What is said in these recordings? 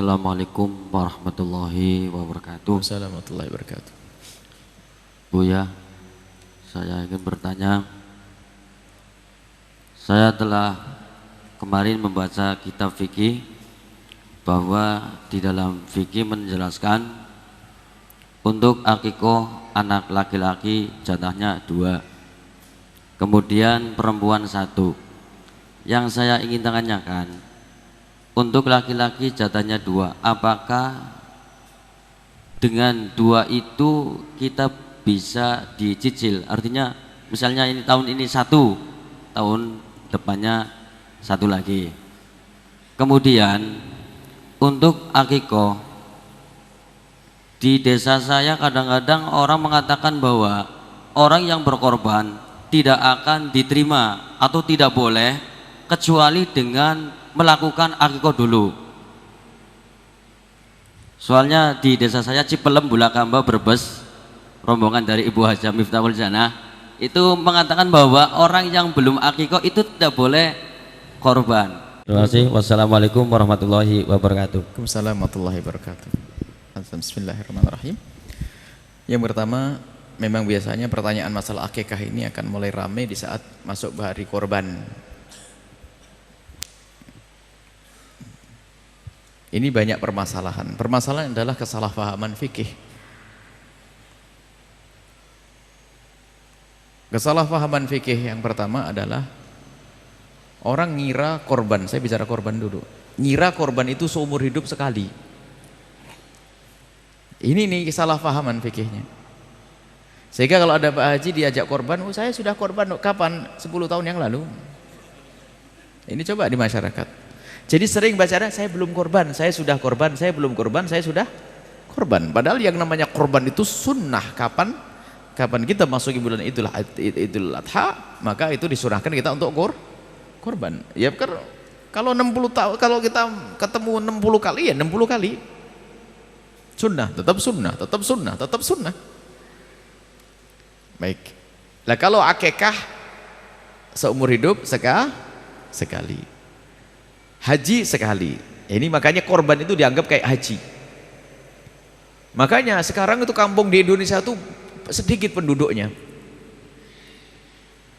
Assalamualaikum warahmatullahi wabarakatuh. Assalamualaikum warahmatullahi wabarakatuh. Buya, saya ingin bertanya. Saya telah kemarin membaca kitab fikih bahwa di dalam fikih menjelaskan untuk akikoh anak laki-laki jatahnya 2, kemudian perempuan 1. Yang saya ingin tanyakan, untuk laki-laki jatahnya 2, apakah dengan 2 itu kita bisa dicicil? Artinya misalnya ini tahun ini 1, tahun depannya 1 lagi. Kemudian untuk akikoh, di desa saya kadang-kadang orang mengatakan bahwa orang yang berkorban tidak akan diterima atau tidak boleh kecuali dengan melakukan akikoh dulu. Soalnya di desa saya Cipelem, Bulakamba, Brebes, rombongan dari Ibu Hajah Miftahul Janah itu mengatakan bahwa orang yang belum akikoh itu tidak boleh korban. Terima kasih. Wassalamualaikum warahmatullahi wabarakatuh. Waalaikumsalam warahmatullahi wabarakatuh. Bismillahirrahmanirrahim. Yang pertama, memang biasanya pertanyaan masalah akikah ini akan mulai ramai di saat masuk hari korban. Ini banyak permasalahan. Permasalahan adalah kesalahpahaman fikih. Kesalahpahaman fikih yang pertama adalah orang ngira korban, saya bicara korban dulu, ngira korban itu seumur hidup sekali. Ini nih kesalahpahaman fikihnya. Sehingga kalau ada Pak Haji diajak korban, oh saya sudah korban, kapan? 10 tahun yang lalu. Ini coba di masyarakat. Jadi sering baca, saya belum korban, saya sudah korban, saya belum korban, saya sudah korban. Padahal yang namanya korban itu sunnah. Kapan kita masuki bulan Idul Adha, maka itu disunahkan kita untuk korban. Ya kalau 60 tahun, kalau kita ketemu 60 kali ya 60 kali. Sunnah, tetap sunnah, tetap sunnah, tetap sunnah. Baik. Nah kalau akikah seumur hidup sekali. Haji sekali. Ini makanya korban itu dianggap kayak haji. Makanya sekarang itu kampung di Indonesia itu sedikit penduduknya.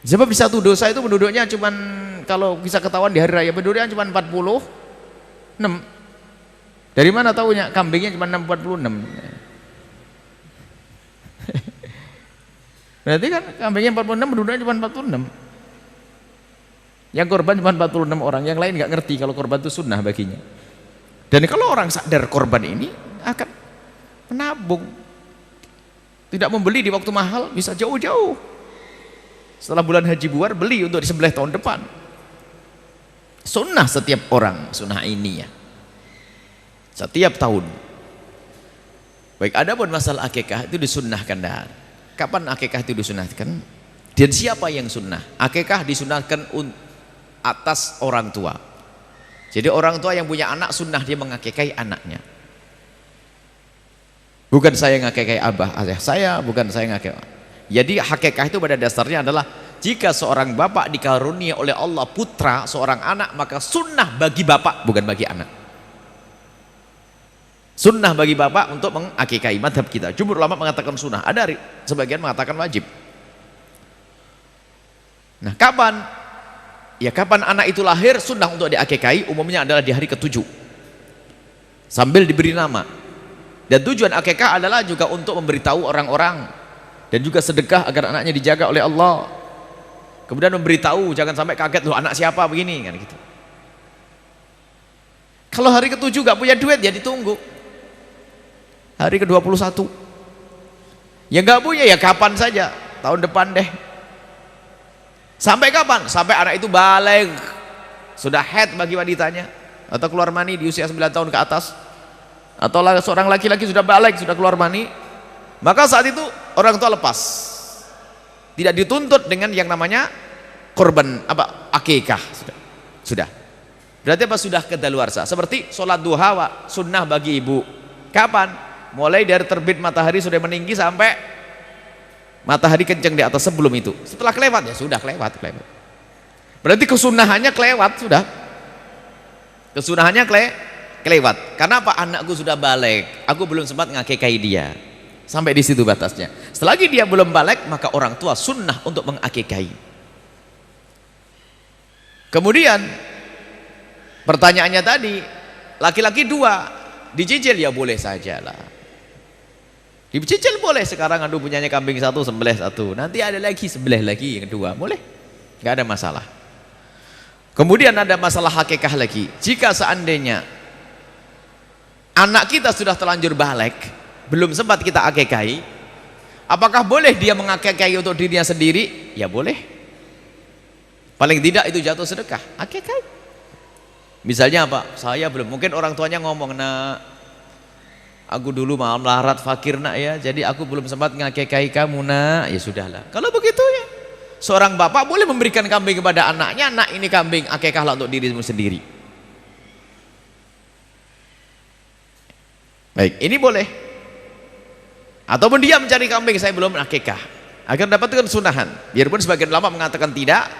Sebab di satu dosa itu penduduknya cuman, kalau bisa ketahuan di hari raya penduduknya cuma 46. Dari mana tahunya? Kambingnya cuma 46. Berarti kan kambingnya 46, penduduknya cuma 46. Yang korban cuma 46 orang, yang lain nggak ngerti kalau korban itu sunnah baginya. Dan kalau orang sadar korban ini akan menabung, tidak membeli di waktu mahal, bisa jauh-jauh. Setelah bulan haji buar, beli untuk disembelih tahun depan. Sunnah setiap orang, sunnah ini ya. Setiap tahun. Baik, adapun masalah akikah itu disunnahkan. Kapan akikah itu disunnahkan? Dan siapa yang sunnah? Akikah disunnahkan atas orang tua. Jadi orang tua yang punya anak sunnah dia mengakikai anaknya. Bukan saya ngakikai abah ayah saya, bukan saya ngakikai. Jadi hakikah itu pada dasarnya adalah jika seorang bapak dikarunia oleh Allah putra seorang anak, maka sunnah bagi bapak, bukan bagi anak. Sunnah bagi bapak untuk mengakikai. Madhab kita, jumhur ulama mengatakan sunnah, ada sebagian mengatakan wajib. Nah kapan? Ya kapan anak itu lahir, sunnah untuk diakikai umumnya adalah di hari ke-7 sambil diberi nama. Dan tujuan akikah adalah juga untuk memberitahu orang-orang dan juga sedekah agar anaknya dijaga oleh Allah. Kemudian memberitahu, jangan sampai kaget, loh anak siapa begini kan gitu. Kalau hari ke-7 gak punya duit ya ditunggu hari ke-21. Ya gak punya ya kapan saja, tahun depan deh. Sampai kapan? Sampai anak itu baligh, sudah haid bagi wanitanya, atau keluar mani di usia 9 tahun ke atas, atau seorang laki-laki sudah baligh, sudah keluar mani, maka saat itu orang tua lepas, tidak dituntut dengan yang namanya korban akikah. Sudah berarti sudah kedaluarsa. Seperti sholat duha sunnah bagi ibu. Kapan? Mulai dari terbit matahari sudah meninggi sampai matahari kencang di atas, sebelum itu. Setelah kelewat ya sudah kelewat. Berarti kesunahannya kelewat sudah. Kesunahannya kelewat. Karena apa? Anakku sudah balik, aku belum sempat ngakikahi dia. Sampai di situ batasnya. Selagi dia belum balik, maka orang tua sunnah untuk mengakikahi. Kemudian pertanyaannya tadi, laki-laki 2 dicicil, ya boleh sajalah. Dicicil boleh. Sekarang aduh punyanya kambing 1 sembelih 1, nanti ada lagi sembelih lagi yang kedua, boleh, nggak ada masalah. Kemudian ada masalah hakikah lagi. Jika seandainya anak kita sudah terlanjur balik, belum sempat kita akikahi, apakah boleh dia mengakikahi untuk dirinya sendiri? Ya boleh. Paling tidak itu jatuh sedekah, akikahi. Misalnya apa? Saya belum, mungkin orang tuanya ngomong, nak, aku dulu malam larat fakir nak ya, jadi aku belum sempat ngakikahi kamu nak. Ya sudahlah. Kalau begitu ya, seorang bapak boleh memberikan kambing kepada anaknya, nak ini kambing, akikahlah untuk dirimu sendiri. Baik, ini boleh. Ataupun dia mencari kambing, saya belum akikah, agar dapatkan sunahan. Biarpun sebagian ulama mengatakan tidak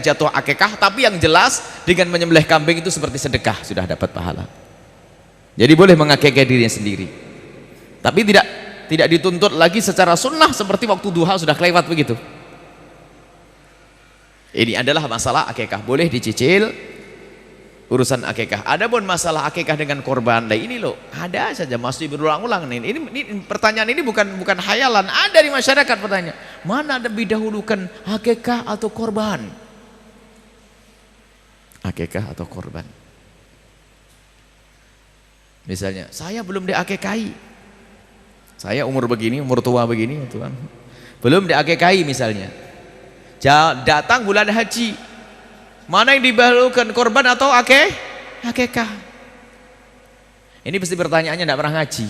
jatuh akikah, tapi yang jelas dengan menyembelih kambing itu seperti sedekah, sudah dapat pahala. Jadi boleh mengakikah dirinya sendiri, tapi tidak dituntut lagi secara sunnah seperti waktu duha sudah kelewat begitu. Ini adalah masalah akikah, boleh dicicil urusan akikah. Adapun masalah akikah dengan korban, nah ini loh ada saja masih berulang-ulang nih. Ini pertanyaan ini bukan hayalan, ada di masyarakat pertanyaan, mana lebih dahulukan akikah atau korban? Akikah atau korban? Misalnya saya belum diakikahi, saya umur begini, umur tua begini, Tuhan, belum diakikahi misalnya. Datang bulan haji, mana yang didahulukan, korban atau akikah? Ini pasti pertanyaannya tidak pernah ngaji.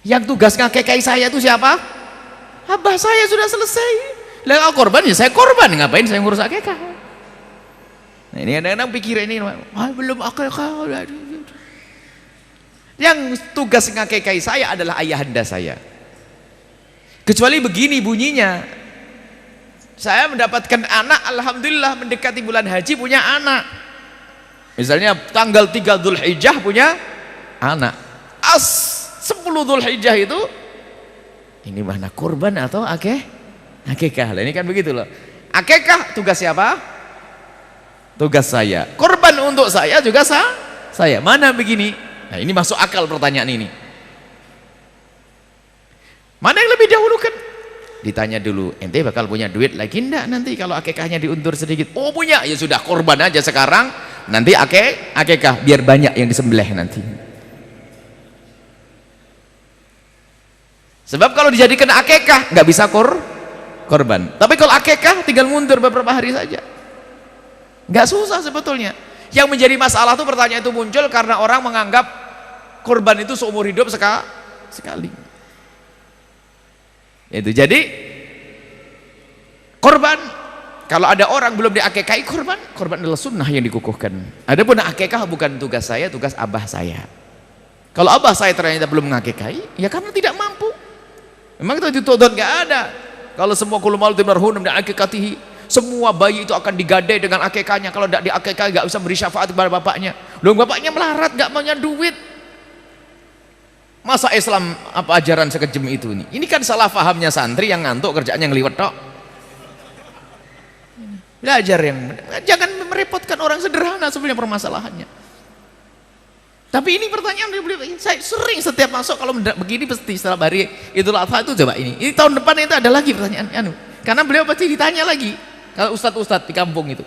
Yang tugas ngakikahi saya itu siapa? Abah saya sudah selesai. Lah korban ya saya korban, ngapain saya ngurus akikah? Nah ini kadang-kadang pikir ini, belum akikah. Yang tugas ngakikahi saya adalah ayahanda saya. Kecuali begini bunyinya, saya mendapatkan anak, alhamdulillah mendekati bulan haji punya anak. Misalnya tanggal 3 Dzulhijjah punya anak. 10 Dzulhijjah itu ini mana kurban atau akikah? Ini kan begitu loh. Akikah tugas siapa? Tugas saya. Kurban untuk saya juga saya. Mana begini? Nah, ini masuk akal pertanyaan ini. Mana yang lebih dahulukan? Ditanya dulu, ente bakal punya duit lagi enggak nanti kalau akikahnya diundur sedikit? Oh punya, ya sudah korban aja sekarang, nanti akikah biar banyak yang disembelih nanti. Sebab kalau dijadikan akikah nggak bisa korban. Tapi kalau akikah tinggal mundur beberapa hari saja, nggak susah sebetulnya. Yang menjadi masalah tuh pertanyaan itu muncul karena orang menganggap korban itu seumur hidup sekali. Itu jadi korban, kalau ada orang belum diakikahi, korban adalah sunnah yang dikukuhkan. Adapun akikah bukan tugas saya, tugas abah saya. Kalau abah saya ternyata belum mengakikahi, ya karena tidak mampu. Memang itu dituntut, nggak ada. Kalau semua kullu mauludin marhunun bi akikatihi, semua bayi itu akan digadai dengan akikahnya. Kalau tidak diakikahi nggak bisa beri syafaat kepada bapaknya. Loh, bapaknya melarat, nggak punya duit. Masa Islam apa ajaran sekejam itu nih? Ini kan salah fahamnya santri yang ngantuk kerjaannya ngeliwet tok. Belajar yang jangan merepotkan orang, sederhana sebenarnya permasalahannya. Tapi ini pertanyaan saya sering setiap masuk kalau begini pasti setelah hari Idul Adha itu coba ini tahun depan itu ada lagi pertanyaan karena beliau pasti ditanya lagi kalau ustadz di kampung itu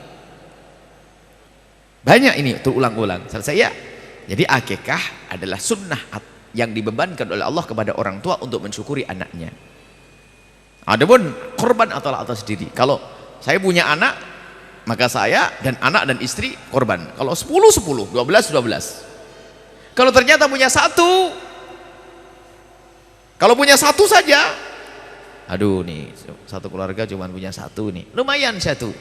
banyak ini terulang-ulang. Saya jadi akikah adalah sunnah yang dibebankan oleh Allah kepada orang tua untuk mensyukuri anaknya. Adapun korban atau sendiri. Kalau saya punya anak, maka saya dan anak dan istri korban. Kalau 10, 12 Kalau ternyata punya satu, kalau punya satu saja, aduh nih satu keluarga cuma punya satu nih, lumayan satu.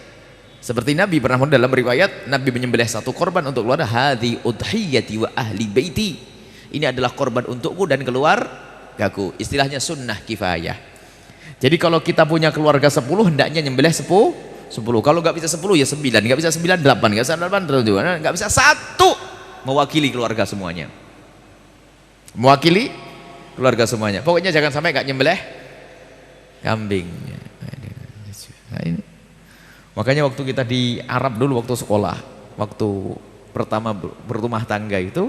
Seperti Nabi pernah dalam riwayat, Nabi menyembelih satu korban untuk keluarga, hadhi udhiyati wa ahli baiti. Ini adalah korban untukku dan keluargaku. Istilahnya sunnah kifayah. Jadi kalau kita punya keluarga 10, hendaknya nyembelih 10. Kalau nggak bisa 10 ya 9, nggak bisa 9 8, nggak bisa 8 nggak bisa 1. mewakili keluarga semuanya. Mewakili keluarga semuanya. Pokoknya jangan sampai nggak nyembelih kambing. Nah, ini. Makanya waktu kita di Arab dulu waktu sekolah, waktu pertama berumah tangga itu,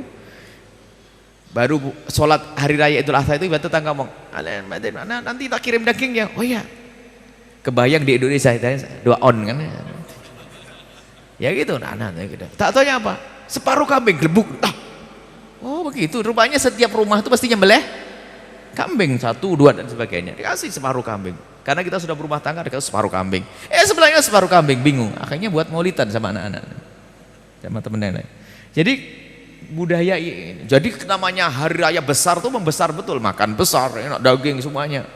baru sholat hari raya Idul Adha itu ibu tetangga ngomong, nanti tak kirim dagingnya. Oh iya, kebayang di Indonesia dua on kan, ya gitu. Nah gitu. Tak tanya apa, separuh kambing gelembuk. Oh begitu, rupanya setiap rumah itu pasti nyembelih kambing, 1, 2 dan sebagainya. Dikasih separuh kambing, karena kita sudah berumah tangga dikasih separuh kambing. Sebelahnya separuh kambing, bingung. Akhirnya buat maulidan sama anak-anak, sama temen nenek. Jadi budaya ini, jadi namanya hari raya besar tuh membesar betul, makan besar, enak daging semuanya.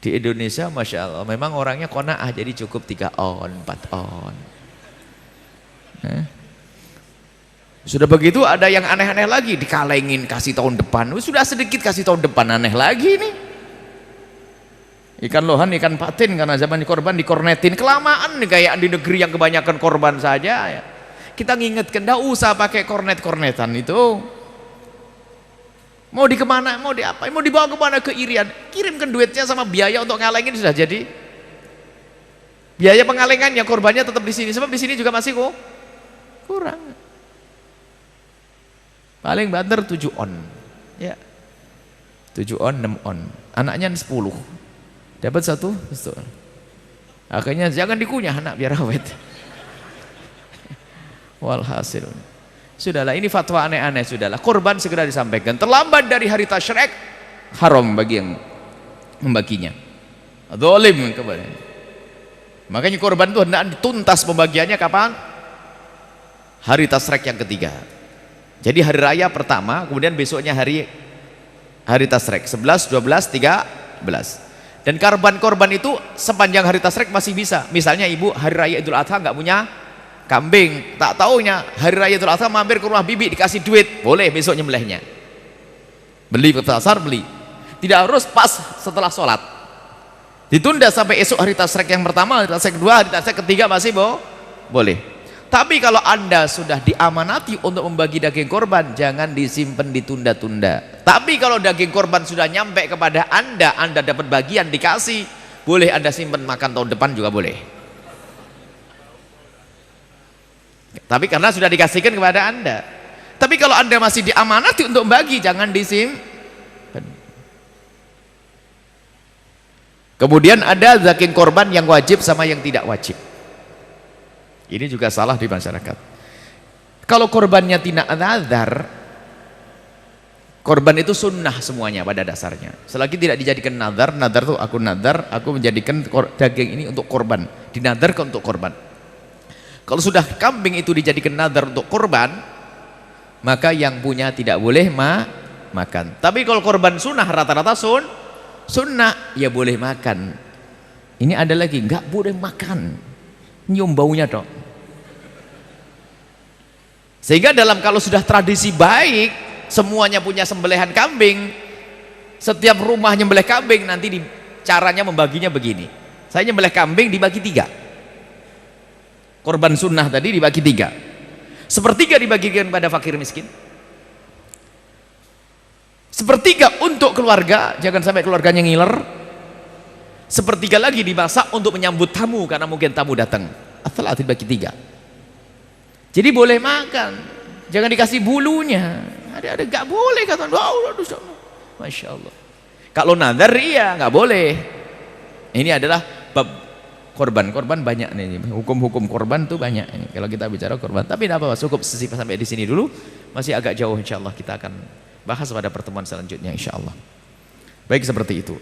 Di Indonesia Masya Allah memang orangnya qanaah, jadi cukup 3 on, 4 on. Sudah begitu ada yang aneh-aneh lagi, dikalengin kasih tahun depan. Sudah sedikit kasih tahun depan, aneh lagi nih. Ikan lohan, ikan patin, karena zaman korban dikornetin. Kelamaan nih kayak di negeri yang kebanyakan korban saja ya. Kita ngingetkan, enggak usah pakai kornet-kornetan itu. Mau di kemana, mau di apa, mau dibawa kemana, ke Irian, kirimkan duitnya sama biaya untuk ngalengin sudah jadi. Biaya pengalengannya, korbannya tetap di sini, sebab di sini juga masih kurang. Paling banter 7 on ya, 7 on, 6 on, anaknya 10 dapat 1 betul. Akhirnya jangan dikunyah anak biar awet. Walhasil sudahlah, ini fatwa aneh-aneh. Sudahlah, korban segera disampaikan, terlambat dari hari tasyrik haram bagi yang membaginya, zalim kepada. Makanya korban itu hendak dituntas pembagiannya kapan? Hari tasyrik yang ketiga. Jadi hari raya pertama, kemudian besoknya hari tasyrik 11, 12, 13. Dan korban itu sepanjang hari tasyrik masih bisa. Misalnya ibu hari raya Idul Adha nggak punya kambing, tak taunya hari raya Idul Adha mampir ke rumah bibi dikasih duit, boleh besok nyembelihnya. Beli ke pasar, beli. Tidak harus pas setelah sholat. Ditunda sampai esok hari tasyrik yang pertama, hari tasyrik kedua, hari tasyrik ketiga masih boleh. Tapi kalau Anda sudah diamanati untuk membagi daging korban, jangan disimpan ditunda-tunda. Tapi kalau daging korban sudah nyampe kepada Anda dapat bagian dikasih, boleh Anda simpan makan tahun depan juga boleh. Tapi karena sudah dikasihkan kepada Anda. Tapi kalau Anda masih diamanati untuk membagi, jangan disimpan. Kemudian ada daging korban yang wajib sama yang tidak wajib. Ini juga salah di masyarakat. Kalau korbannya tidak nazar, korban itu sunnah semuanya pada dasarnya. Selagi tidak dijadikan nazar, nazar itu aku nazar, aku menjadikan daging ini untuk korban, dinadarkan untuk korban. Kalau sudah kambing itu dijadikan nazar untuk korban, maka yang punya tidak boleh makan. Tapi kalau korban sunnah, rata-rata sunnah, ya boleh makan. Ini ada lagi, nggak boleh makan, nyium baunya dong. Sehingga kalau sudah tradisi baik, semuanya punya sembelihan kambing, setiap rumah nyembelih kambing, nanti caranya membaginya begini. Saya nyembelih kambing dibagi 3. Korban sunnah tadi dibagi 3. 1/3 dibagikan pada fakir miskin. 1/3 untuk keluarga, jangan sampai keluarganya ngiler. 1/3 lagi dimasak untuk menyambut tamu, karena mungkin tamu datang. Asal dibagi 3. Jadi boleh makan, jangan dikasih bulunya. Ada nggak boleh kata. Masya Allah. Kalau nazar iya nggak boleh. Ini adalah bab korban banyak nih. Hukum-hukum korban tuh banyak. Ini kalau kita bicara korban. Tapi tidak apa-apa, cukup sampai di sini dulu. Masih agak jauh, insya Allah kita akan bahas pada pertemuan selanjutnya, insya Allah. Baik, seperti itu.